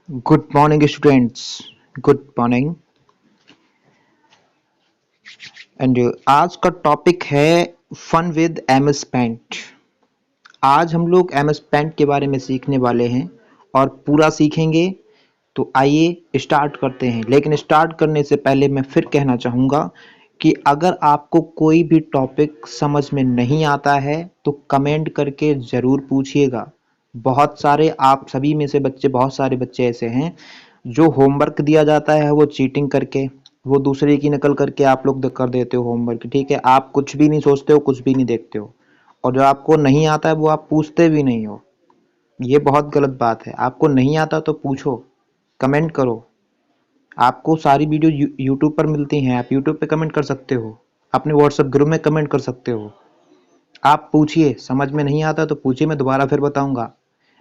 Good morning, students. Good morning. And आज का topic है फन विद एमएस पेंट। आज हम लोग एमएस पेंट के बारे में सीखने वाले हैं और पूरा सीखेंगे। तो आइए स्टार्ट करते हैं। लेकिन स्टार्ट करने से पहले मैं फिर कहना चाहूँगा कि अगर आपको कोई भी टॉपिक समझ में नहीं आता है तो कमेंट करके ज़रूर पूछिएगा। बहुत सारे आप सभी में से बच्चे, बहुत सारे बच्चे ऐसे हैं जो होमवर्क दिया जाता है वो चीटिंग करके, वो दूसरे की नकल करके आप लोग कर देते हो होमवर्क। ठीक है, आप कुछ भी नहीं सोचते हो, कुछ भी नहीं देखते हो, और जो आपको नहीं आता है वो आप पूछते भी नहीं हो। ये बहुत गलत बात है। आपको नहीं आता तो पूछो, कमेंट करो। आपको सारी वीडियो यूट्यूब पर मिलती हैं, आप यूट्यूब पे कमेंट कर सकते हो, अपने व्हाट्सएप ग्रुप में कमेंट कर सकते हो। आप पूछिए, समझ में नहीं आता तो पूछिए, मैं दोबारा फिर बताऊंगा।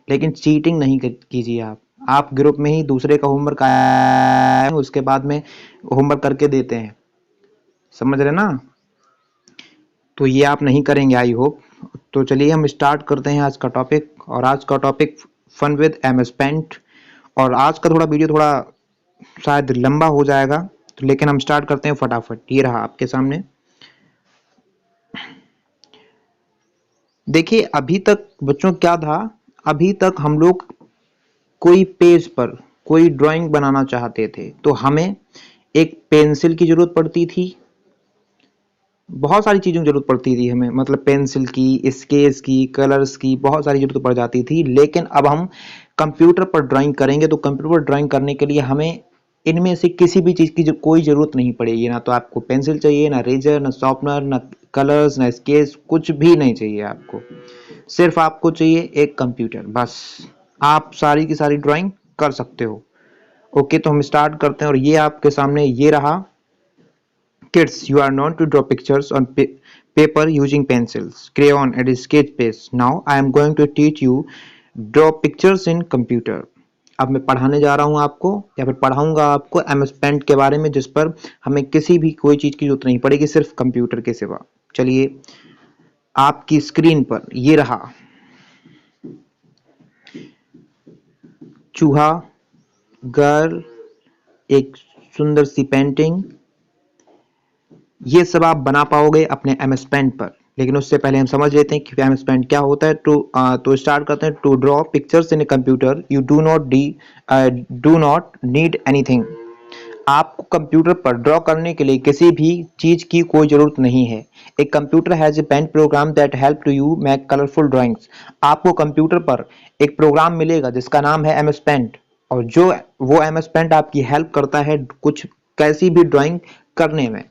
लेकिन चीटिंग नहीं कीजिए। आप ग्रुप में ही दूसरे का होमवर्क आया है उसके बाद में होमवर्क करके देते हैं, समझ रहे ना? तो ये आप नहीं करेंगे, आई होप। तो चलिए हम स्टार्ट करते हैं आज का टॉपिक। और आज का topic fun with MS paint. और आज का थोड़ा वीडियो थोड़ा शायद लंबा हो जाएगा, तो लेकिन हम स्टार्ट करते हैं फटाफट। ये रहा आपके सामने। देखिए, अभी तक बच्चों क्या था, अभी तक हम लोग कोई पेज पर कोई ड्राइंग बनाना चाहते थे तो हमें एक पेंसिल की जरूरत पड़ती थी, बहुत सारी चीज़ों की जरूरत पड़ती थी हमें, मतलब पेंसिल की, स्केच की, कलर्स की, बहुत सारी जरूरत पड़ जाती थी। लेकिन अब हम कंप्यूटर पर ड्राइंग करेंगे तो कंप्यूटर पर ड्राइंग करने के लिए हमें इनमें से किसी भी चीज़ की कोई ज़रूरत नहीं पड़ेगी। ना तो आपको पेंसिल चाहिए, ना रेजर, ना शॉर्पनर, ना कलर्स, ना स्केच, कुछ भी नहीं चाहिए आपको। सिर्फ आपको चाहिए एक कंप्यूटर, बस। आप सारी की सारी ड्राइंग कर सकते हो। ओके, तो हम स्टार्ट करते हैं। और ये आपके सामने ये रहा। Kids, you are known to draw pictures on paper using pencils, crayon, and sketch paste. Now, I am going to teach you draw pictures in computer. अब मैं पढ़ाने जा रहा हूँ आपको, या फिर पढ़ाऊंगा आपको एमएस पेंट के बारे में, जिस पर हमें किसी भी कोई चीज़ की जरूरत नहीं पड़ेगी, सिर्फ कंप्यूटर के सिवा। चलिए, आपकी स्क्रीन पर ये रहा। चूहा, गर्ल, एक सुंदर सी पेंटिंग, ये सब आप बना पाओगे अपने एमएस पेंट पर। लेकिन उससे पहले हम समझ लेते हैं कि एमएस पेंट क्या होता है। तो स्टार्ट करते हैं। To draw pictures in a computer you do not need anything. आपको कंप्यूटर पर ड्रॉ करने के लिए किसी भी चीज की कोई जरूरत नहीं है। एक computer has a paint program that help to you make colourful drawings. आपको कंप्यूटर पर एक प्रोग्राम मिलेगा जिसका नाम है एमएस पेंट, और जो वो एमएस पेंट आपकी हेल्प करता है कुछ कैसी भी ड्राइंग करने में।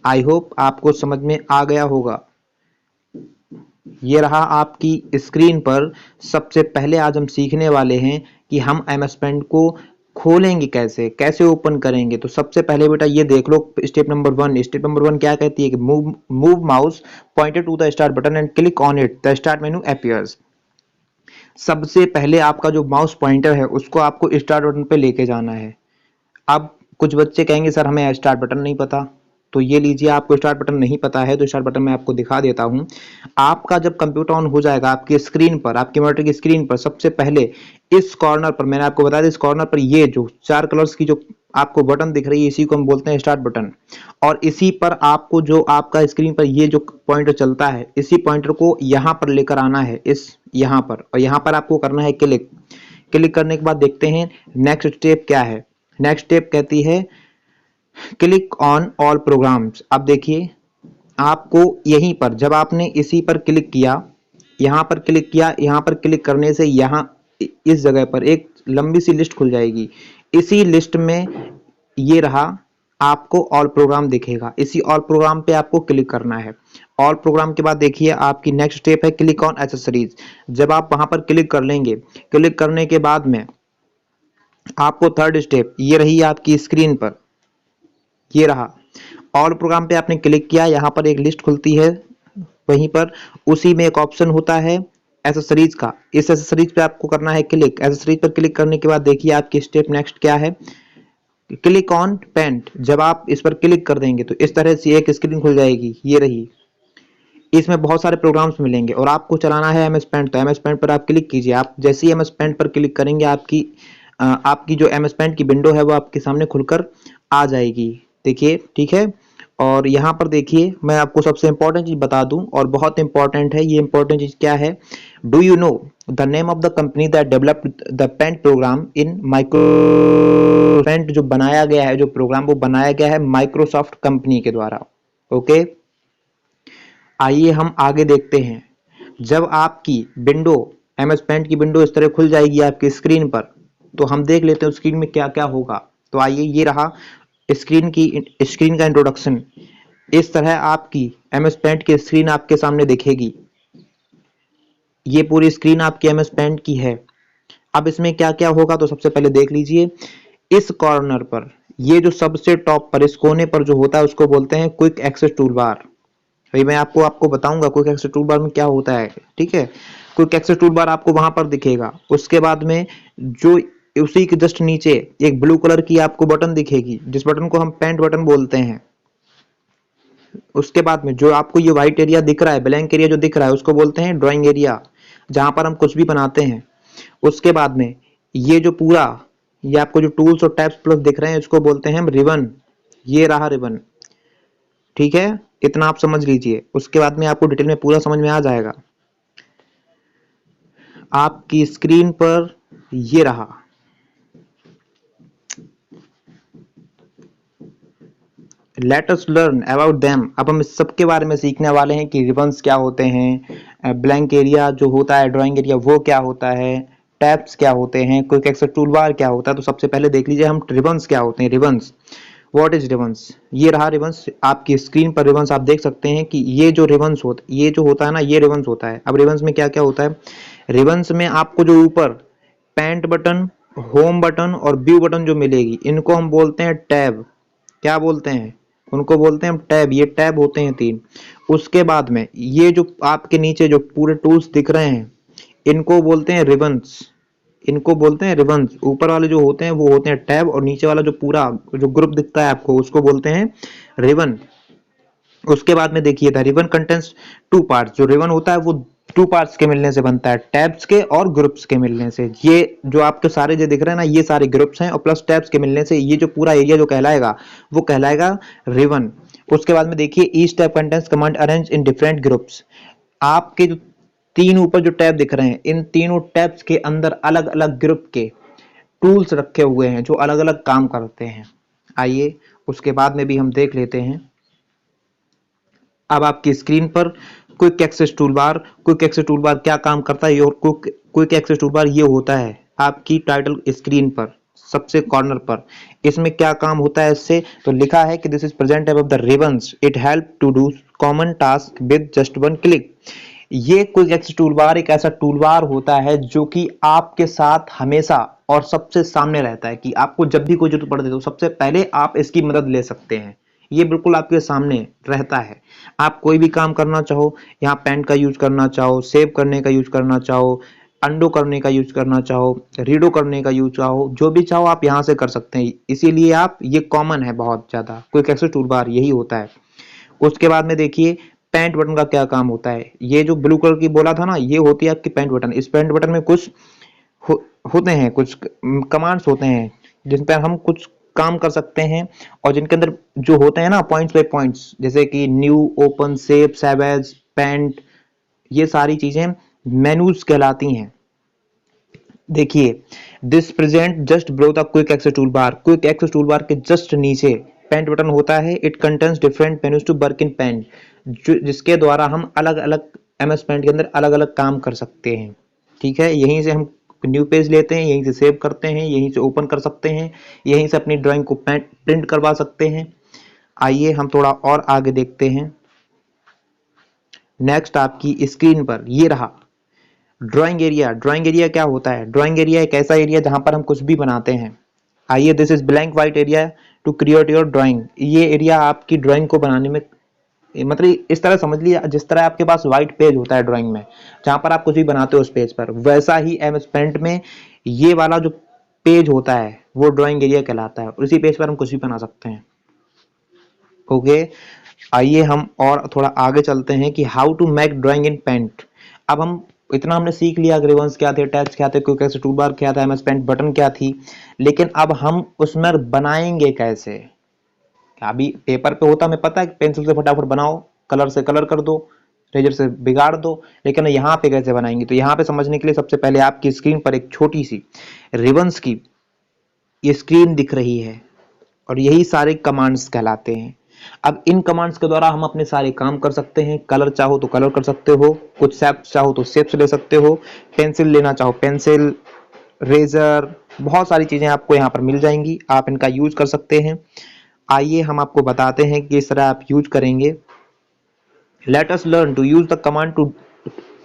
आई होप आपको समझ में आ गया होगा। ये रहा आपकी स्क्रीन पर। सबसे पहले आज हम सीखने वाले हैं कि हम एमएस पेंट को खोलेंगे कैसे, कैसे ओपन करेंगे। तो सबसे पहले बेटा ये देख लो, स्टेप नंबर 1। स्टेप नंबर 1 क्या कहती है कि move mouse pointed to the start button and click on it, the start menu appears. सबसे पहले आपका जो माउस पॉइंटर है उसको आपको स्टार्ट बटन पे लेके जाना है। अब कुछ बच्चे कहेंगे सर हमें स्टार्ट बटन नहीं पता, तो ये लीजिए, आपको स्टार्ट बटन नहीं पता है तो स्टार्ट बटन मैं आपको दिखा देता हूं। आपका जब कंप्यूटर ऑन हो जाएगा आपकी स्क्रीन पर, आपकी मॉनिटर की स्क्रीन पर, सबसे पहले इस कॉर्नर पर, मैंने आपको बताया था, इस कॉर्नर पर ये जो 4 कलर्स की जो आपको बटन दिख रही है, इसी को हम बोलते हैं स्टार्ट बटन। और इसी पर आपको जो आपका स्क्रीन पर ये जो पॉइंटर चलता है, इसी पॉइंटर को यहां पर लेकर आना है, इस यहां पर, और यहां पर आपको करना है क्लिक। क्लिक करने के बाद देखते हैं नेक्स्ट स्टेप क्या है। नेक्स्ट स्टेप कहती है क्लिक ऑन ऑल प्रोग्राम्स। अब देखिए, आपको यहीं पर जब आपने इसी पर क्लिक किया, यहां पर क्लिक किया, यहां पर क्लिक करने से यहां इस जगह पर एक लंबी सी लिस्ट खुल जाएगी। इसी लिस्ट में ये रहा, आपको ऑल प्रोग्राम दिखेगा। इसी ऑल प्रोग्राम पे आपको क्लिक करना है। ऑल प्रोग्राम के बाद देखिए आपकी नेक्स्ट स्टेप है क्लिक ऑन एसेसरीज। जब आप वहां पर क्लिक कर लेंगे, क्लिक करने के बाद में आपको थर्ड स्टेप ये रही आपकी स्क्रीन पर, ये रहा। ऑल प्रोग्राम पे आपने क्लिक किया, यहाँ पर एक लिस्ट खुलती है, वहीं पर उसी में एक ऑप्शन होता है एसेसरीज का। इस एसेसरीज पे आपको करना है क्लिक। एसेसरीज पर क्लिक करने के बाद देखिए आपकी स्टेप नेक्स्ट क्या है, क्लिक ऑन पेंट। जब आप इस पर क्लिक कर देंगे तो इस तरह से एक स्क्रीन खुल जाएगी, ये रही। इसमें बहुत सारे प्रोग्राम्स मिलेंगे और आपको चलाना है एमएस पेंट। तो एमएस पेंट पर आप क्लिक कीजिए। आप जैसे ही एमएस पेंट पर क्लिक करेंगे आपकी आपकी जो एमएस पेंट की विंडो है वो आपके सामने खुलकर आ जाएगी। देखिए, ठीक है। और यहाँ पर देखिए, मैं आपको सबसे इम्पोर्टेंट चीज बता दूं, और बहुत इंपॉर्टेंट है ये। इंपॉर्टेंट चीज क्या है? Do you know the name of the company that developed the paint program in micro paint? जो बनाया गया है, जो प्रोग्राम वो बनाया गया है माइक्रोसॉफ्ट कंपनी के द्वारा। ओके, आइए हम आगे देखते हैं। जब आपकी विंडो, एमएस पेंट की विंडो इस तरह खुल जाएगी आपकी स्क्रीन पर, तो हम देख लेते हैं स्क्रीन में क्या क्या होगा। तो आइए, ये रहा स्क्रीन का इंट्रोडक्शन। इस तरह आपकी एमएस पेंट की स्क्रीन आपके सामने दिखेगी। ये पूरी स्क्रीन आपकी एमएस पेंट की है। अब इसमें क्या क्या होगा, तो सबसे पहले देख लीजिए। इस कॉर्नर पर, ये जो सबसे टॉप पर, इस कोने पर जो होता है उसको बोलते हैं क्विक एक्सेस टूल बार। भाई मैं आपको बताऊंगा क्विक एक्सेस टूल बार में क्या होता है, ठीक है। क्विक एक्सेस टूल बार आपको वहां पर दिखेगा। उसके बाद में जो उसी के जस्ट नीचे एक ब्लू कलर की आपको बटन दिखेगी, जिस बटन को हम पेंट बटन बोलते हैं। उसके बाद में जो आपको ये व्हाइट एरिया दिख रहा है, ब्लैंक एरिया जो दिख रहा है, उसको बोलते हैं ड्राइंग एरिया, जहां पर हम कुछ भी बनाते हैं। उसके बाद में ये जो पूरा, ये आपको जो टूल्स और टैब्स प्लस दिख रहे हैं, इसको बोलते हैं हम रिबन। ये रहा रिबन, ठीक है। इतना आप समझ लीजिए, उसके बाद में आपको डिटेल में पूरा समझ में आ जाएगा। आपकी स्क्रीन पर ये रहा। Late us learn about them. अब हम इस सब के बारे में सीखने वाले हैं कि रिबन्स क्या होते हैं, ब्लैंक एरिया जो होता है, ड्राइंग एरिया वो क्या होता है, टैब्स क्या होते हैं, क्विक एक्सेस टूल बार क्या होता है। तो सबसे पहले देख लीजिए हम रिबन्स क्या होते हैं। Ribbons, what is ribbons? ये रहा रिबन्स। आपकी स्क्रीन पर रिबन्स आप देख सकते हैं कि ये जो रिबन्स होता, ये जो होता है ना, ये रिबन्स होता है। अब रिबन्स में क्या क्या होता है? रिबन्स में आपको जो ऊपर पेंट बटन, होम बटन और व्यू बटन जो मिलेगी, इनको हम बोलते हैं टैब। क्या बोलते हैं? उनको बोलते हैं हम टैब। ये टैब होते हैं 3। उसके बाद में ये जो आपके नीचे जो पूरे टूल्स दिख रहे हैं, इनको बोलते हैं रिबन्स। इनको बोलते हैं रिबन्स। ऊपर वाले जो होते हैं वो होते हैं टैब, और नीचे वाला जो पूरा जो ग्रुप दिखता है आपको, उसको बोलते हैं रिबन। उसके बाद में देखिए, द रिबन कंटेंट्स 2 पार्ट्स। जो रिबन होता है वो 2 पार्ट्स के मिलने से बनता है, टैब्स के और ग्रुप्स के मिलने से। ये जो आपके सारे जो दिख रहे हैं ना, ये सारे ग्रुप्स हैं, और प्लस टैब्स के मिलने से ये जो पूरा एरिया जो कहलाएगा वो कहलाएगा रिबन। उसके बाद में देखिए, each tab contents command arrange in different groups. आपके जो 3 ऊपर जो टैब दिख रहे हैं, इन तीनों टैब्स के अंदर अलग अलग ग्रुप के टूल्स रखे हुए हैं जो अलग अलग काम करते हैं। आइए उसके बाद में भी हम देख लेते हैं। अब आपकी स्क्रीन पर quick access toolbar. Quick access toolbar क्या काम करता है? और क्विक एक्सेस टूलबार ये होता है आपकी टाइटल स्क्रीन पर सबसे कॉर्नर पर। इसमें क्या काम होता है इससे? तो लिखा है कि this is present above the ribbons, it help to do common task with just 1 click. ये क्विक एक्सेस टूलबार एक ऐसा टूलबार होता है जो कि आपके साथ हमेशा और सबसे सामने रहता है, कि आपको जब भी कोई जरूरत पड़ती है तो सबसे पहले आप इसकी मदद ले सकते हैं। ये बिल्कुल आपके सामने रहता है। आप कोई भी काम करना चाहो, यहाँ पेन का यूज करना चाहो, सेव करने का यूज करना चाहो, अंडो करने का यूज करना चाहो, रीडो करने का यूज चाहो, जो भी चाहो आप यहाँ से कर सकते हैं। इसीलिए आप, ये कॉमन है बहुत ज्यादा, क्विक एक्सेस टूलबार यही होता है। उसके बाद में देखिए, पेंट बटन का क्या काम होता है। ये जो ब्लू कलर की बोला था ना, ये होती है आपकी पेंट बटन। इस पेंट बटन में कुछ होते हैं, कुछ कमांड्स होते हैं जिन पर हम कुछ काम कर सकते हैं, और जिनके अंदर जो होते हैं ना पॉइंट्स बाय पॉइंट्स, जैसे कि new, open, save, save as, paint, ये सारी चीजें मेनूज कहलाती हैं। देखिए, this present just below the quick access tool bar. Quick access tool bar के जस्ट नीचे पेंट बटन होता है। It contains different menus to work in paint, जिसके द्वारा हम अलग अलग एमएस पेंट के अंदर अलग अलग काम कर सकते हैं। ठीक है, यहीं से हम न्यू पेज लेते हैं, यहीं से सेव करते हैं, यहीं से ओपन कर सकते हैं, यहीं से अपनी ड्राइंग को प्रिंट करवा सकते हैं। आइए हम थोड़ा और आगे देखते हैं। नेक्स्ट आपकी स्क्रीन पर ये रहा ड्राइंग एरिया। ड्राइंग एरिया क्या होता है? ड्राइंग एरिया एक ऐसा एरिया जहां पर हम कुछ भी बनाते हैं। आइए, this is blank white area to create your drawing. ये एरिया आपकी ड्राइंग को बनाने में, मतलब इस तरह समझ लीजिए, जिस तरह आपके पास व्हाइट पेज होता है ड्राइंग में, जहां पर आप कुछ भी बनाते हो उस पेज पर, वैसा ही एमएस पेंट में ये वाला जो पेज होता है वो ड्राइंग एरिया कहलाता है। उसी पेज पर हम कुछ भी बना सकते हैं। ओके, आइए हम और थोड़ा आगे चलते हैं कि how to make drawing in paint. अब हम इतना हमने सीख लिया कि रिबन्स क्या थे, टैब्स क्या थे, क्विक एक्सेस टूल बार क्या था, एमएस पेंट बटन क्या थी, लेकिन अब हम उसमें बनाएंगे कैसे। अभी पेपर पे होता हमें पता है कि पेंसिल से फटाफट बनाओ, कलर से कलर कर दो, रेजर से बिगाड़ दो, लेकिन यहाँ पे कैसे बनाएंगे। तो यहाँ पे समझने के लिए सबसे पहले आपकी स्क्रीन पर एक छोटी सी रिबन्स की ये स्क्रीन दिख रही है और यही सारे कमांड्स कहलाते हैं। अब इन कमांड्स के द्वारा हम अपने सारे काम कर सकते हैं। कलर चाहो तो कलर कर सकते हो, कुछ शेप्स चाहो तो शेप्स ले सकते हो, पेंसिल लेना चाहो पेंसिल, रेजर, बहुत सारी चीजें आपको यहाँ पर मिल जाएंगी, आप इनका यूज कर सकते हैं। आइए हम आपको बताते हैं कि किस तरह आप यूज करेंगे। Let us learn to use the command to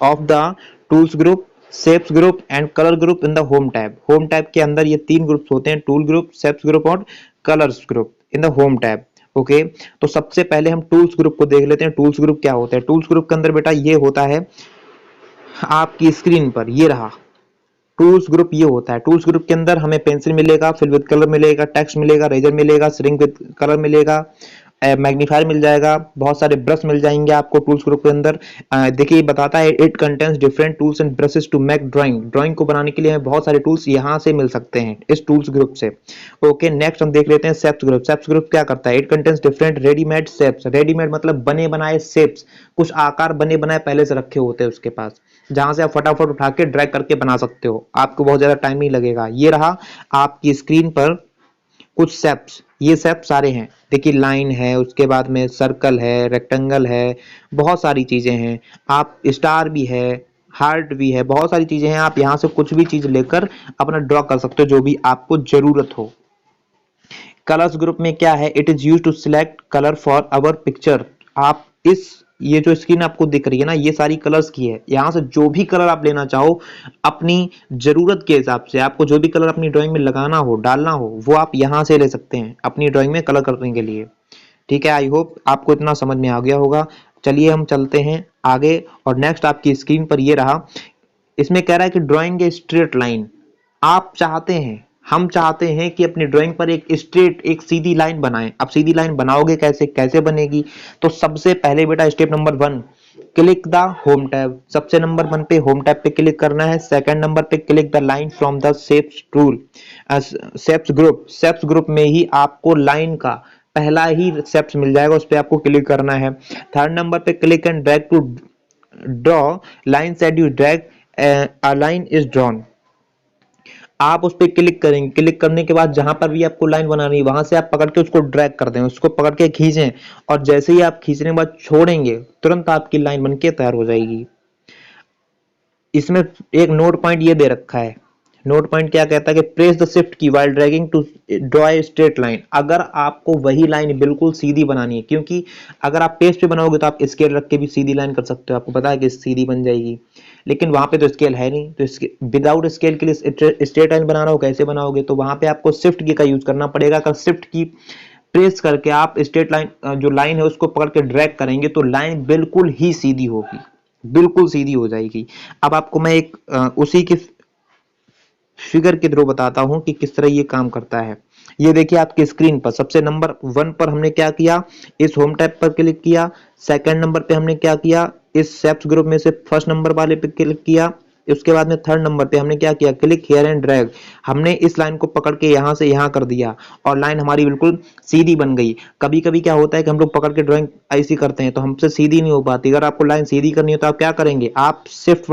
of the tools group, shapes group and colour group in the home tab. Home tab के अंदर ये तीन ग्रुप्स होते हैं, टूल ग्रुप, शेप्स ग्रुप और colours group in the home tab. Okay, तो सबसे पहले हम टूल्स ग्रुप को देख लेते हैं। टूल्स ग्रुप क्या होता है। टूल्स ग्रुप के अंदर बेटा ये होता है, आपकी स्क्रीन पर ये रहा टूल्स ग्रुप, ये होता है। टूल्स ग्रुप के अंदर हमें पेंसिल मिलेगा, फिल विद कलर मिलेगा, टेक्स्ट मिलेगा, रेजर मिलेगा, श्रिंक विद कलर मिलेगा, मैग्नीफायर मिल जाएगा, बहुत सारे ब्रश मिल जाएंगे आपको टूल्स ग्रुप के अंदर। देखिए बताता है it contains different tools and brushes to make drawing. Drawing को बनाने के लिए हमें बहुत सारे टूल्स यहाँ से मिल सकते हैं, इस टूल्स ग्रुप से। ओके, नेक्स्ट हम देख लेते हैं शेप्स ग्रुप। शेप्स ग्रुप क्या करता है। It contains different readymade shapes. Readymade मतलब बने बनाए शेप्स, कुछ आकार बने बनाए पहले से रखे होते हैं उसके पास, जहां से आप फटाफट उठा के ड्रैग करके बना सकते हो, आपको बहुत ज्यादा टाइम नहीं लगेगा। ये रहा आपकी स्क्रीन पर कुछ शेप्स, ये शेप सारे हैं। देखिए लाइन है, उसके बाद में सर्कल है, रेक्टेंगल है, बहुत सारी चीजें हैं। आप स्टार भी है, हार्ट भी है, बहुत सारी चीजें हैं। आप यहाँ से कुछ भी चीज लेकर अपना ड्रॉ कर सकते हो जो भी आपको जरूरत हो। कलर्स ग्रुप में क्या है। It is use to select colour for our picture. आप इस ये जो स्क्रीन आपको दिख रही है ना, ये सारी कलर्स की है। यहाँ से जो भी कलर आप लेना चाहो अपनी जरूरत के हिसाब से, आपको जो भी कलर अपनी ड्राइंग में लगाना हो, डालना हो, वो आप यहाँ से ले सकते हैं अपनी ड्राइंग में कलर करने के लिए। ठीक है, आई होप आपको इतना समझ में आ गया होगा। चलिए हम चलते हैं आगे, और नेक्स्ट आपकी स्क्रीन पर ये रहा। इसमें कह रहा है कि ड्राइंग ए स्ट्रेट लाइन। आप चाहते हैं, हम चाहते हैं कि अपनी ड्राइंग पर एक स्ट्रेट, एक सीधी लाइन बनाएं। अब सीधी लाइन बनाओगे कैसे, कैसे बनेगी। तो सबसे पहले बेटा step number 1, click the home tab. सबसे नंबर 1 पे होम टैब पे क्लिक करना है। सेकंड नंबर पे click the line from the shapes tool, shapes group. Shapes group में ही आपको लाइन का पहला ही शेप्स मिल जाएगा, उस पर आपको क्लिक करना है। थर्ड नंबर पे click and drag to draw line as you drag a line is drawn. आप उस पर क्लिक करेंगे, क्लिक करने के बाद जहां पर भी आपको लाइन बनानी है वहां से आप पकड़ के उसको ड्रैग कर दें, उसको पकड़ के खींचें, और जैसे ही आप खींचने के बाद छोड़ेंगे तुरंत आपकी लाइन बनके तैयार हो जाएगी। इसमें एक नोट पॉइंट ये दे रखा है। नोट पॉइंट क्या कहता है कि press the shift key while dragging to draw a straight line. अगर आपको वही लाइन बिल्कुल सीधी बनानी है, क्योंकि अगर आप पेज पे बनाओगे तो आप स्केल रख के भी सीधी लाइन कर सकते हो, आपको पता है कि सीधी बन जाएगी, लेकिन वहां पे तो स्केल है नहीं। तो विदाउट स्केल के लिए स्ट्रेट लाइन बनाना हो, कैसे बनाओगे। तो वहां पे आपको शिफ्ट की का यूज करना पड़ेगा। अगर शिफ्ट की प्रेस करके आप स्ट्रेट लाइन जो लाइन है उसको पकड़ के ड्रैग करेंगे तो लाइन बिल्कुल ही सीधी होगी, बिल्कुल सीधी हो जाएगी। अब आपको मैं एक उसी की फिगर के थ्रू बताता हूं कि किस तरह ये काम करता है। ये देखिए आपकी स्क्रीन पर सबसे नंबर 1 पर हमने क्या किया, इस होम टैब पर क्लिक किया। सेकंड नंबर पे हमने क्या किया, इस शेप्स ग्रुप में से फर्स्ट नंबर वाले पे क्लिक किया। उसके बाद में थर्ड नंबर पे हमने क्या किया, क्लिक हियर एंड ड्रैग। हमने इस लाइन को पकड़ के यहां से यहां कर दिया और लाइन हमारी बिल्कुल सीधी बन गई। कभी कभी क्या होता है कि हम लोग पकड़ के ड्राइंग ऐसी करते हैं तो हमसे सीधी नहीं हो पाती। अगर आपको लाइन सीधी करनी हो तो आप क्या करेंगे, आप शिफ्ट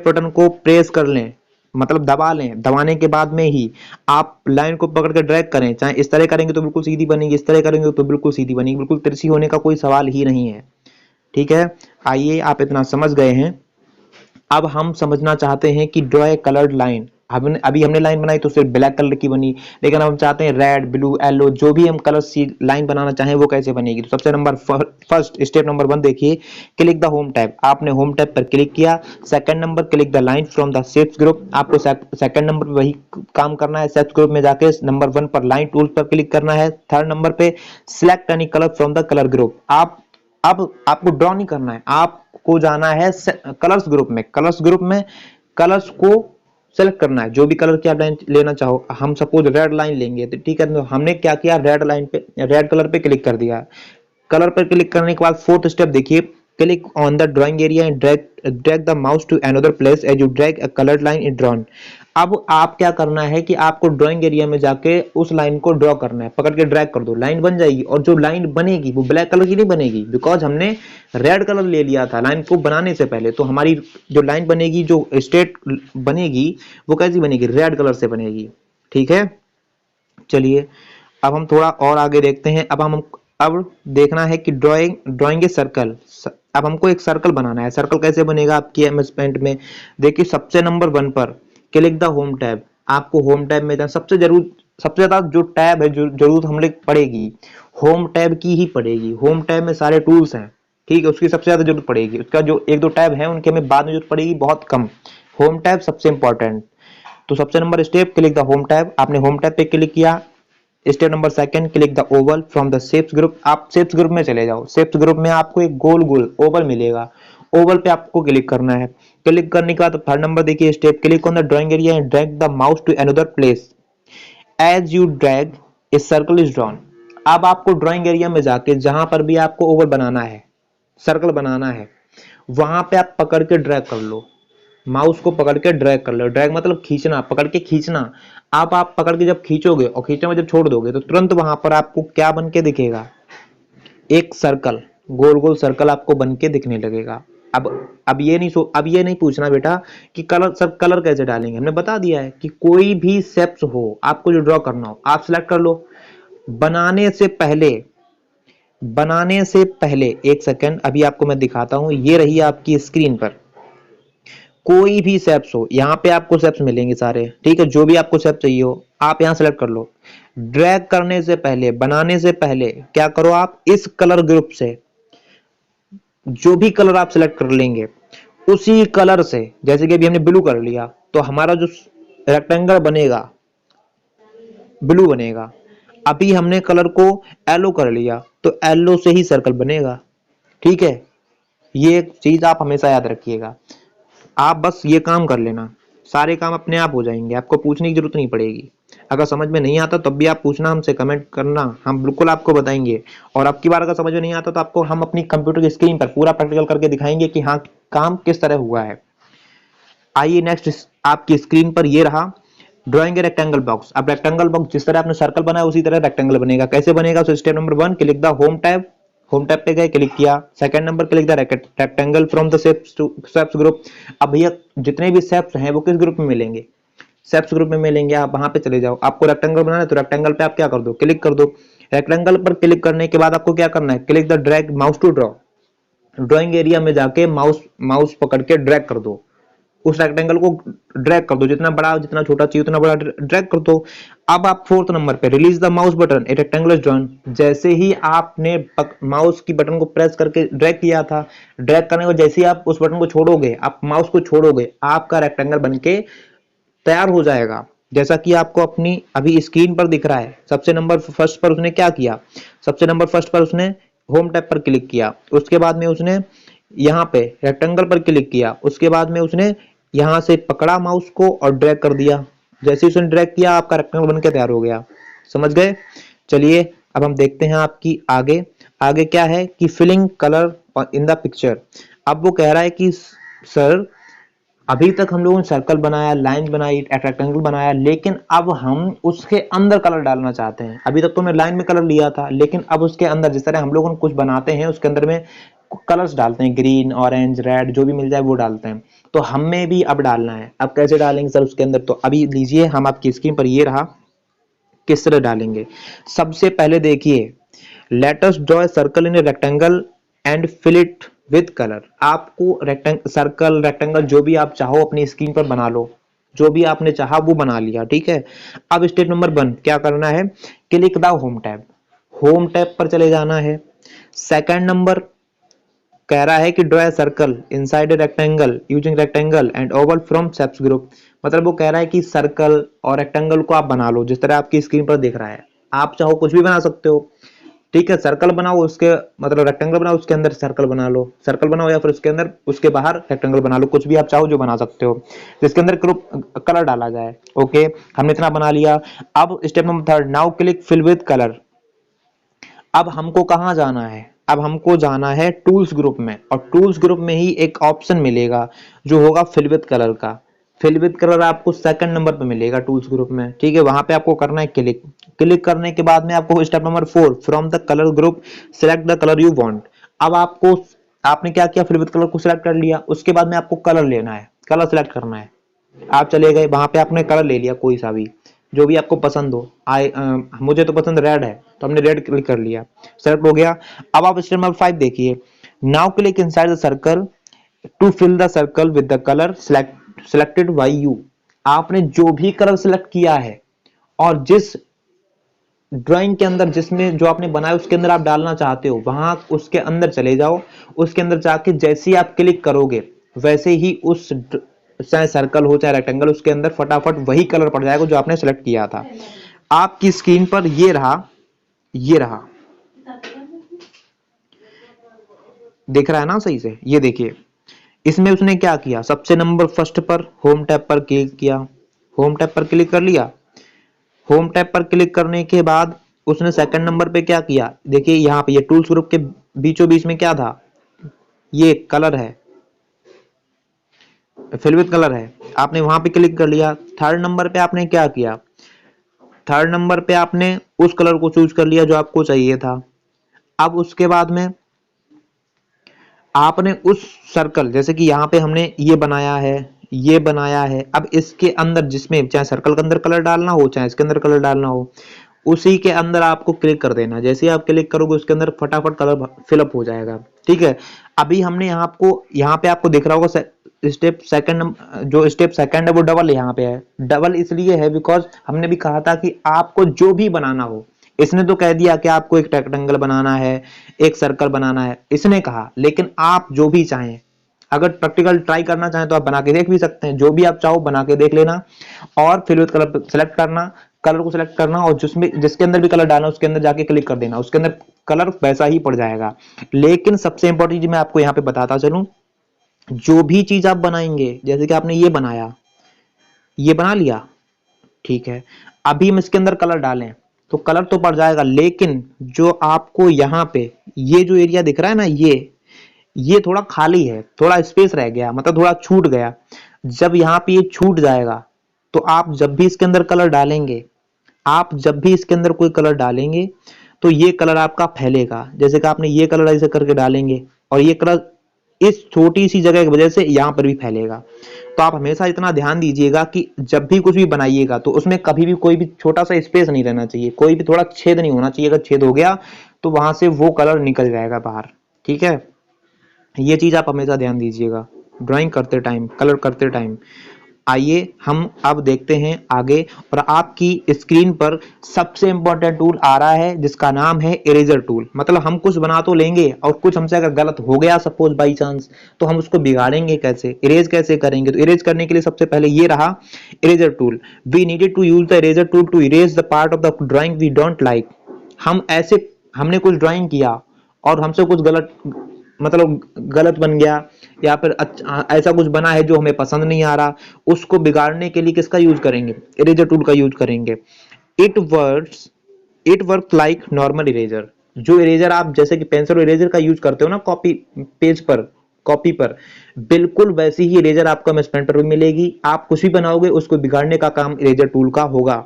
बटन को प्रेस कर लें, मतलब दबा लें। दबाने के बाद में ही आप लाइन को पकड़ के ड्रैग करें। चाहे इस तरह करेंगे तो बिल्कुल सीधी बनेगी, इस तरह करेंगे तो बिल्कुल सीधी बनेगी, बिल्कुल तिरछी होने का कोई सवाल ही नहीं है। ठीक है, आइए आप इतना समझ गए हैं। अब हम समझना चाहते हैं कि ड्रॉ ए कलर्ड लाइन। अभी हमने लाइन बनाई तो सिर्फ ब्लैक कलर की बनी, लेकिन हम चाहते हैं रेड, ब्लू, येलो, जो भी हम कलर सी लाइन बनाना चाहें वो कैसे बनेगी। तो सबसे फर्स्ट स्टेप नंबर 1 देखिए, क्लिक द होम टैब। आपने होम टैब पर क्लिक किया। Second number click the line from the shapes group. आपको सेकंड नंबर पे वही काम करना है, शेप्स ग्रुप में जाके नंबर 1 पर लाइन टूल पर क्लिक करना है। थर्ड नंबर पे select any colour from the colour group. आप अब आपको ड्रॉ नहीं करना है, आपको जाना है कलर्स ग्रुप में। कलर्स ग्रुप में कलर्स को सेलेक्ट करना है, जो भी कलर की आप लाइन लेना चाहो। हम सपोज रेड लाइन लेंगे तो ठीक है, तो हमने क्या किया, रेड लाइन पे, रेड कलर पे क्लिक कर दिया। कलर पर क्लिक करने के बाद फोर्थ स्टेप देखिए, Click on the drawing area and drag the mouse to another place as you drag a colored line is drawn. अब आप क्या करना है कि आपको ड्राइंग एरिया में जाके उस लाइन को ड्रॉ करना है, पकड़ के ड्रैग कर दो, लाइन बन जाएगी। और जो लाइन बनेगी वो ब्लैक कलर की नहीं बनेगी, बिकॉज हमने रेड कलर ले लिया था लाइन को बनाने से पहले। तो हमारी जो लाइन बनेगी, जो स्ट्रेट बनेगी, वो कैसी बनेगी, रेड कलर से बनेगी। ठीक है, चलिए अब हम थोड़ा और आगे देखते हैं। अब देखना है कि ड्राइंग ए सर्कल। अब हमको एक सर्कल बनाना है। सर्कल कैसे बनेगा आपकी एमएस पेंट में, देखिए सबसे नंबर 1 पर क्लिक द होम टैब। आपको होम टैब में सबसे ज्यादा जो टैब है जरूरत हम लोग पड़ेगी, होम टैब की ही पड़ेगी। होम टैब में सारे टूल्स हैं, ठीक है, उसकी सबसे ज्यादा जरूरत पड़ेगी। उसका जो एक दो टैब है उनके हमें बाद में जरूरत पड़ेगी, बहुत कम। होम टैब सबसे इंपॉर्टेंट। तो सबसे number step, click the home tab. आपने होम टैब पे क्लिक किया। Step number 2, click the Oval from the shapes group. आप शेप्स ग्रुप में चले जाओ। शेप्स ग्रुप में आपको एक गोल गोल ओवल मिलेगा, ओवल पे आपको क्लिक करना है। क्लिक करने के बाद 3rd नंबर देखिए step, click on the drawing area and drag the mouse to another place as you drag a circle is drawn. अब आपको ड्राइंग एरिया में जाके जहां पर भी आपको ओवल बनाना है, सर्कल बनाना है, वहां पे आप पकड़ के ड्रैग कर लो, माउस को पकड़ के ड्रैग कर लो। ड्रैग मतलब खींचना, पकड़ के खींचना। आप पकड़ के जब खींचोगे और खींचने में जब छोड़ दोगे तो तुरंत वहां पर आपको क्या बन के दिखेगा, एक सर्कल, गोल गोल सर्कल आपको बन के दिखने लगेगा। अब ये नहीं पूछना बेटा कि कलर कैसे डालेंगे, हमने बता दिया है कि कोई भी शेप्स हो आपको जो ड्रॉ करना हो आप सिलेक्ट कर लो। बनाने से पहले एक सेकंड, अभी आपको मैं दिखाता हूं। ये रही आपकी स्क्रीन पर कोई भी शेप्स हो, यहाँ पे आपको शेप्स मिलेंगे सारे, ठीक है, जो भी आपको शेप चाहिए हो आप यहाँ सेलेक्ट कर लो। ड्रैग करने से पहले, बनाने से पहले क्या करो, आप इस कलर ग्रुप से जो भी कलर आप सेलेक्ट कर लेंगे उसी कलर से, जैसे कि अभी हमने ब्लू कर लिया तो हमारा जो रेक्टेंगल बनेगा ब्लू बनेगा। अभी हमने कलर को येलो कर लिया तो येलो से ही सर्कल बनेगा। ठीक है, ये एक चीज आप हमेशा याद रखिएगा। आप बस ये काम कर लेना, सारे काम अपने आप हो जाएंगे, आपको पूछने की जरूरत नहीं पड़ेगी। अगर समझ में नहीं आता तब भी आप पूछना, हमसे कमेंट करना, हम बिल्कुल आपको बताएंगे। और अब की बार अगर समझ में नहीं आता तो आपको हम अपनी कंप्यूटर की स्क्रीन पर पूरा प्रैक्टिकल करके दिखाएंगे कि हाँ काम किस तरह हुआ है। आइए नेक्स्ट, आपकी स्क्रीन पर ये रहा ड्राइंग ए रेक्टेंगल बॉक्स। अब रेक्टेंगल बॉक्स जिस तरह आपने सर्कल बनाया उसी तरह रेक्टेंगल बनेगा। कैसे बनेगा, तो step number 1, click the home tab. Home tab पे गए, क्लिक किया। 2nd number, click the rectangle from the shapes group. अब भैया जितने भी शेप्स हैं वो किस ग्रुप में मिलेंगे, शेप्स ग्रुप में मिलेंगे। आप वहां पे चले जाओ, आपको रेक्टेंगल बनाना है तो रेक्टेंगल पे आप क्या कर दो, क्लिक कर दो। रेक्टेंगल पर क्लिक करने के बाद आपको क्या करना है, click the drag mouse to draw. Drawing area में जाके माउस पकड़ के ड्रैग कर दो, उस रेक्टेंगल को ड्रैग कर दो, जितना बड़ा जितना छोटा चाहिए उतना बड़ा ड्रैग कर दो। अब आप 4th नंबर पे release the mouse button, a rectangle is drawn. जैसे ही आपने माउस की बटन को प्रेस करके ड्रैग किया था, ड्रैग करने को जैसे ही आप उस बटन को छोड़ोगे, आप माउस को छोड़ोगे, आपका रेक्टेंगल बनके तैयार हो जाएगा। जैसा कि आपको अपनी अभी स्क्रीन पर दिख रहा है। सबसे नंबर फर्स्ट पर उसने क्या किया, सबसे नंबर फर्स्ट पर उसने होम टैब पर क्लिक किया, उसके बाद में उसने यहाँ पे रेक्टेंगल पर क्लिक किया, उसके बाद में उसने यहाँ से पकड़ा माउस को और ड्रैग कर दिया। जैसे उसने ड्रैग किया आपका रेक्टेंगल बनके तैयार हो गया। समझ गए। चलिए अब हम देखते हैं आपकी आगे। आगे क्या है कि filling colour in the picture. अब वो कह रहा है कि सर अभी तक हम लोगों ने सर्कल बनाया, लाइन बनाई, रेक्टेंगल बनाया, लेकिन अब हम उसके अंदर कलर डालना चाहते हैं। अभी तक तो मैं लाइन में कलर लिया था, लेकिन अब उसके अंदर जिस तरह हम लोग कुछ बनाते हैं उसके अंदर में कलर्स डालते हैं, ग्रीन, ऑरेंज, रेड, जो भी मिल जाए वो डालते हैं। तो हमें भी अब डालना है। अब कैसे डालेंगे सर उसके अंदर, तो अभी लीजिए हम आपकी स्क्रीन पर ये रहा किस तरह डालेंगे। सबसे पहले देखिए, let us draw a circle in a rectangle and fill it with colour. आपको सर्कल, रेक्टेंगल जो भी आप चाहो अपनी स्क्रीन पर बना लो, जो भी आपने चाहा वो बना लिया। ठीक है, अब स्टेप नंबर 1 क्या करना है, click the home tab. Home tab पर चले जाना है। 2nd नंबर कह रहा है कि draw a circle inside a rectangle using rectangle and Oval from shapes group. मतलब वो कह रहा है कि सर्कल और रेक्टेंगल को आप बना लो जिस तरह आपकी स्क्रीन पर दिख रहा है। आप चाहो कुछ भी बना सकते हो। ठीक है, सर्कल बनाओ, उसके मतलब रेक्टेंगल बनाओ, उसके अंदर सर्कल बना लो, सर्कल बनाओ, या फिर उसके अंदर उसके बाहर रेक्टेंगल बना लो, कुछ भी आप चाहो जो बना सकते हो जिसके अंदर कलर डाला जाए। ओके, हमने इतना बना लिया। अब step number 3, now click fill with colour. अब हमको कहां जाना है, अब हमको जाना है टूल्स ग्रुप में, और टूल्स ग्रुप में ही एक ऑप्शन मिलेगा जो होगा फिल विद कलर का। फिल विद कलर आपको सेकंड नंबर पे मिलेगा टूल्स ग्रुप में, ठीक है। वहां पे आपको करना है क्लिक। क्लिक करने के बाद में आपको step number 4, from the colour group select the colour you want. अब आपको, आपने क्या किया, फिल विद कलर को सिलेक्ट कर लिया, उसके बाद में आपको कलर लेना है, कलर सेलेक्ट करना है। आप चले गए वहां पे, आपने कलर ले लिया कोई सा भी जो भी आपको पसंद हो। मुझे तो पसंद रेड है तो हमने रेड क्लिक कर लिया, सेलेक्ट हो गया। अब आप स्टेप नंबर 5 देखिए, now click inside the circle to fill the circle with the colour selected by you. आपने जो भी कलर सेलेक्ट किया है और जिस ड्राइंग के अंदर, जिसमें जो आपने बनाया उसके अंदर आप डालना चाहते हो, वहां उसके अंदर चले जाओ। उसके अंदर जाके जैसे ही आप क्लिक करोगे वैसे ही उस चाहे सर्कल हो चाहे रेक्टेंगल, उसके अंदर फटाफट वही कलर पड़ जाएगा जो आपने सेलेक्ट किया था। आपकी स्क्रीन पर ये रहा, ये रहा, दिख रहा है ना सही से? ये देखिए, इसमें उसने क्या किया, सबसे नंबर फर्स्ट पर होम टैब पर क्लिक किया, होम टैब पर क्लिक कर लिया। होम टैब पर क्लिक करने के बाद उसने सेकंड नंबर पे क्या किया, देखिए यहाँ पे ये टूल्स ग्रुप के बीचों बीच में क्या था, ये कलर है, फिल विद कलर है, आपने वहां पे क्लिक कर लिया। थर्ड नंबर पे आपने क्या किया, थर्ड नंबर पे आपने उस कलर को चूज कर लिया जो आपको चाहिए था। अब उसके बाद में आपने उस सर्कल, जैसे कि यहाँ पे हमने ये बनाया है, ये बनाया है, अब इसके अंदर जिसमें चाहे सर्कल के अंदर कलर डालना हो चाहे इसके अंदर कलर डालना हो, उसी के अंदर आपको क्लिक कर देना। जैसे ही आप क्लिक करोगे उसके अंदर फटाफट कलर फिलअप हो जाएगा, ठीक है। अभी हमने यहाँ पे आपको दिख रहा होगा स्टेप सेकंड, जो स्टेप सेकंड है वो डबल यहाँ पे है। डबल इसलिए है बिकॉज हमने भी कहा था कि आपको जो भी बनाना हो, इसने तो कह दिया कि आपको एक रेक्टेंगल बनाना है, एक सर्कल बनाना है, इसने कहा, लेकिन आप जो भी चाहें, अगर प्रैक्टिकल ट्राई करना चाहें तो आप बना के देख भी सकते हैं, जो भी आप चाहो बना के देख लेना। और फिर कलर सेलेक्ट करना, कलर को सिलेक्ट करना, और जिसमें जिसके अंदर भी कलर डालना उसके अंदर जाके क्लिक कर देना, उसके अंदर कलर वैसा ही पड़ जाएगा। लेकिन सबसे इंपॉर्टेंट चीज मैं आपको यहाँ पे बताता चलूं, जो भी चीज आप बनाएंगे, जैसे कि आपने ये बनाया, ये बना लिया, ठीक है, अभी हम इसके अंदर कलर डालें तो कलर तो पड़ जाएगा, लेकिन जो आपको यहाँ पे ये जो एरिया दिख रहा है ना, ये थोड़ा खाली है, थोड़ा स्पेस रह गया, मतलब थोड़ा छूट गया। जब यहाँ पे ये छूट जाएगा तो आप जब भी इसके अंदर कलर डालेंगे, आप जब भी इसके अंदर कोई कलर डालेंगे तो ये कलर आपका फैलेगा। जैसे कि आपने ये कलर ऐसे करके डालेंगे और ये कलर इस छोटी सी जगह की वजह से यहाँ पर भी फैलेगा। तो आप हमेशा इतना ध्यान दीजिएगा कि जब भी कुछ भी बनाइएगा तो उसमें कभी भी कोई भी छोटा सा स्पेस नहीं रहना चाहिए, कोई भी थोड़ा छेद नहीं होना चाहिए। अगर छेद हो गया तो वहां से वो कलर निकल जाएगा बाहर, ठीक है। ये चीज आप हमेशा ध्यान दीजिएगा ड्राइंग करते टाइम, कलर करते टाइम। आइए हम अब देखते हैं आगे, और आपकी स्क्रीन पर सबसे इंपॉर्टेंट टूल आ रहा है जिसका नाम है इरेजर टूल। मतलब हम कुछ बना तो लेंगे और कुछ हमसे अगर गलत हो गया सपोज बाई चांस, तो हम उसको बिगाड़ेंगे कैसे, इरेज कैसे करेंगे। तो इरेज करने के लिए सबसे पहले ये रहा eraser tool. We needed to use the eraser tool to erase the part of the drawing we don't like. हमने कुछ ड्राइंग किया और हमसे कुछ गलत, मतलब गलत बन गया, या फिर ऐसा कुछ बना है जो हमें पसंद नहीं आ रहा, उसको बिगाड़ने के लिए किसका यूज करेंगे, इरेजर टूल का यूज करेंगे। It works it work like normal eraser. जो इरेजर आप जैसे कि पेंसिल इरेजर का यूज करते हो ना कॉपी पेज पर, कॉपी पर, बिल्कुल वैसी ही इरेजर आपको एमएस पेंट पर भी मिलेगी। आप कुछ भी बनाओगे उसको बिगाड़ने का काम इरेजर टूल का होगा।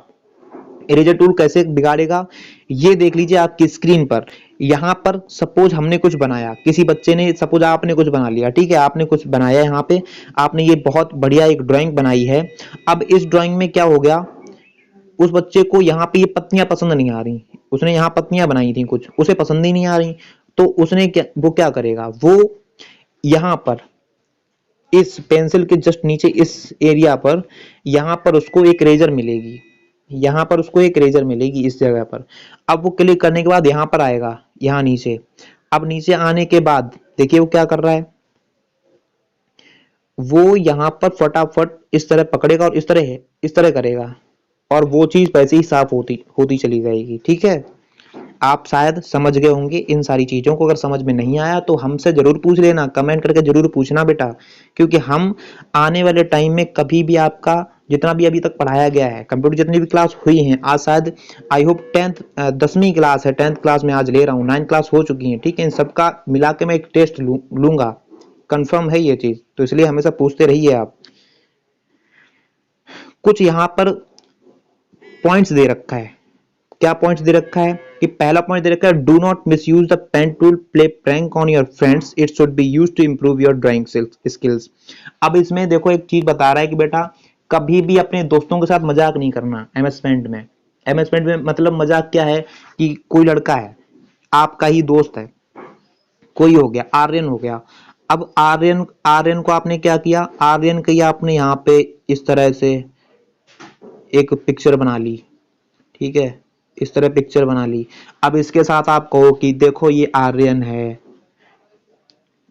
इरेजर टूल कैसे बिगाड़ेगा, ये देख लीजिए आपकी स्क्रीन पर। यहाँ पर सपोज हमने कुछ बनाया, किसी बच्चे ने, सपोज आपने कुछ बना लिया, ठीक है, आपने कुछ बनाया, यहाँ पे आपने ये बहुत बढ़िया एक ड्राइंग बनाई है। अब इस ड्राइंग में क्या हो गया, उस बच्चे को यहाँ पे ये पत्तियां पसंद नहीं आ रही, उसने यहाँ पत्तियां बनाई थी कुछ, उसे पसंद ही नहीं आ रही। तो उसने क्या, वो क्या करेगा, वो यहाँ पर इस पेंसिल के जस्ट नीचे इस एरिया पर, यहाँ पर उसको एक रेजर मिलेगी, यहाँ पर उसको एक रेजर मिलेगी इस जगह पर। अब वो क्लिक करने के बाद यहाँ पर आएगा, यहाँ नीचे। अब नीचे आने के बाद देखिए वो क्या कर रहा है, वो यहाँ पर फटाफट इस तरह पकड़ेगा और इस तरह करेगा, और वो चीज वैसे ही साफ होती होती चली जाएगी, ठीक है। आप शायद समझ गए होंगे इन सारी चीज़ों को। अगर समझ में नहीं आया तो हमसे ज़रूर पूछ लेना, कमेंट करके ज़रूर पूछना बेटा, क्योंकि हम आने वाले टाइम में कभी भी आपका जितना भी अभी तक पढ़ाया गया है, कंप्यूटर जितनी भी क्लास हुई हैं, आज शायद आई होप 10वीं क्लास है, 10th क्लास में आज ले रहा हूँ, 9th क्लास हो चुकी है, ठीक है, इन सबका मिला के मैं एक टेस्ट लूंगा, कंफर्म है ये चीज़, तो इसलिए हमेशा पूछते रहिए आप। कुछ यहाँ पर पॉइंट्स दे रखा है, क्या पॉइंट्स दे रखा है कि पहला पॉइंट दे रखा है, do not misuse the pen tool, play prank on your friends, it should be use to improve your drawing skills. अब इसमें देखो एक चीज बता रहा है कि बेटा कभी भी अपने दोस्तों के साथ मजाक नहीं करना एमएस पेंट में। एमएस पेंट में मतलब मजाक क्या है कि कोई लड़का है, आपका ही दोस्त है, कोई हो गया, आर्यन हो गया, अब आर्यन आर्यन को आपने क्या किया, आर्यन की आपने यहाँ पे इस तरह से एक पिक्चर बना ली, ठीक है, इस तरह पिक्चर बना ली। अब इसके साथ आप कहो कि देखो ये आर्यन है,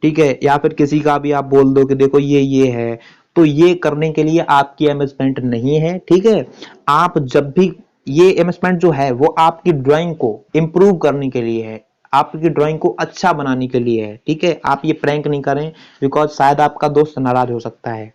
ठीक है, या फिर किसी का भी आप बोल दो कि देखो ये है, तो ये करने के लिए आपकी एमएस पेंट नहीं है, ठीक है। आप जब भी ये एमएस पेंट जो है वो आपकी ड्राइंग को इंप्रूव करने के लिए है, आपकी ड्राइंग को अच्छा बनाने के लिए है, ठीक है। आप ये प्रैंक नहीं करें, बिकॉज शायद आपका दोस्त नाराज हो सकता है,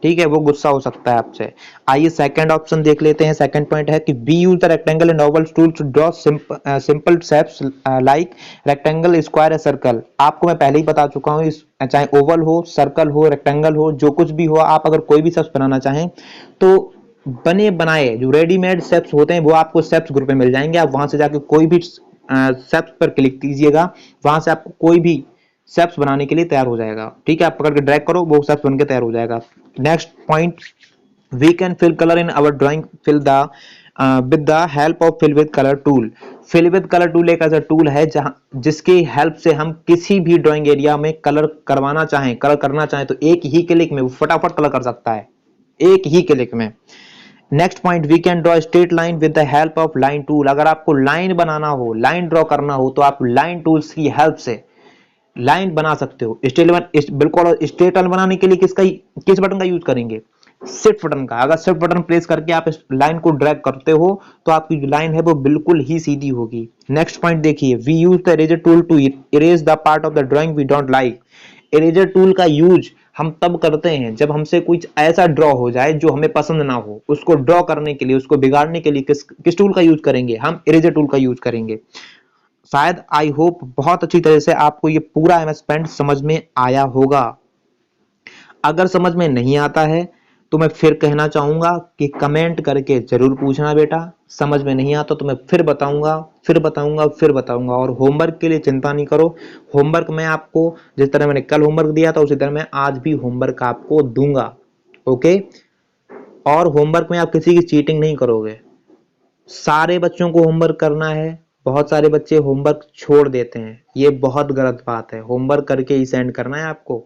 ठीक है, वो गुस्सा हो सकता है आपसे। आइए सेकंड ऑप्शन देख लेते हैं। सेकंड पॉइंट है कि be use the rectangle and oval tool to draw simple shapes like rectangle, square या सर्कल। आपको मैं पहले ही बता चुका हूँ, चाहे ओवल हो, सर्कल हो, रेक्टेंगल हो, जो कुछ भी हो, आप अगर कोई भी शेप्स बनाना चाहें तो बने बनाए जो रेडीमेड शेप्स होते हैं वो आपको शेप्स ग्रुप में मिल जाएंगे। आप वहां से जाके कोई भी शेप्स पर क्लिक कीजिएगा, वहां से आपको कोई भी शेप्स बनाने के लिए तैयार हो जाएगा, ठीक है। आप पकड़ के ड्रैग करो, वो शेप्स बन के तैयार हो जाएगा। Next point, we can fill colour in our drawing fill the with the help of fill with colour tool. Fill with colour tool एक ऐसा टूल है जहां जिसकी हेल्प से हम किसी भी ड्राइंग एरिया में कलर करवाना चाहें, कलर करना चाहें तो एक ही क्लिक में वो फटाफट कलर कर सकता है, एक ही क्लिक में। Next point, we can draw straight line with the help of line tool. अगर आपको लाइन बनाना हो, लाइन ड्रॉ करना हो, तो आप लाइन टूल्स की हेल्प से लाइन बना सकते हो। बिल्कुल स्ट्रेट लाइन बनाने के लिए किस बटन का यूज करेंगे, शिफ्ट बटन का। अगर शिफ्ट बटन प्रेस करके आप इस लाइन को ड्रैग करते हो तो आपकी जो लाइन है वो बिल्कुल ही सीधी होगी। नेक्स्ट पॉइंट देखिए, we use the eraser tool to erase the part of the drawing we don't like. Eraser tool का यूज हम तब करते हैं जब हमसे कुछ ऐसा ड्रॉ हो जाए जो हमें पसंद ना हो, उसको ड्रॉ करने के लिए, उसको बिगाड़ने के लिए किस टूल का यूज करेंगे, हम इरेजर टूल का यूज करेंगे। शायद आई होप बहुत अच्छी तरह से आपको ये पूरा एमएस पेंट समझ में आया होगा। अगर समझ में नहीं आता है तो मैं फिर कहना चाहूंगा कि कमेंट करके जरूर पूछना बेटा, समझ में नहीं आता तो मैं फिर बताऊंगा, फिर बताऊंगा, फिर बताऊंगा। और होमवर्क के लिए चिंता नहीं करो, होमवर्क मैं आपको जिस तरह मैंने कल होमवर्क दिया था उसी तरह मैं आज भी होमवर्क आपको दूंगा, ओके। और होमवर्क में आप किसी की चीटिंग नहीं करोगे, सारे बच्चों को होमवर्क करना है। बहुत सारे बच्चे होमवर्क छोड़ देते हैं, ये बहुत गलत बात है, होमवर्क करके ही सेंड करना है आपको।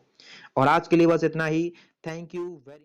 और आज के लिए बस इतना ही। Thank you very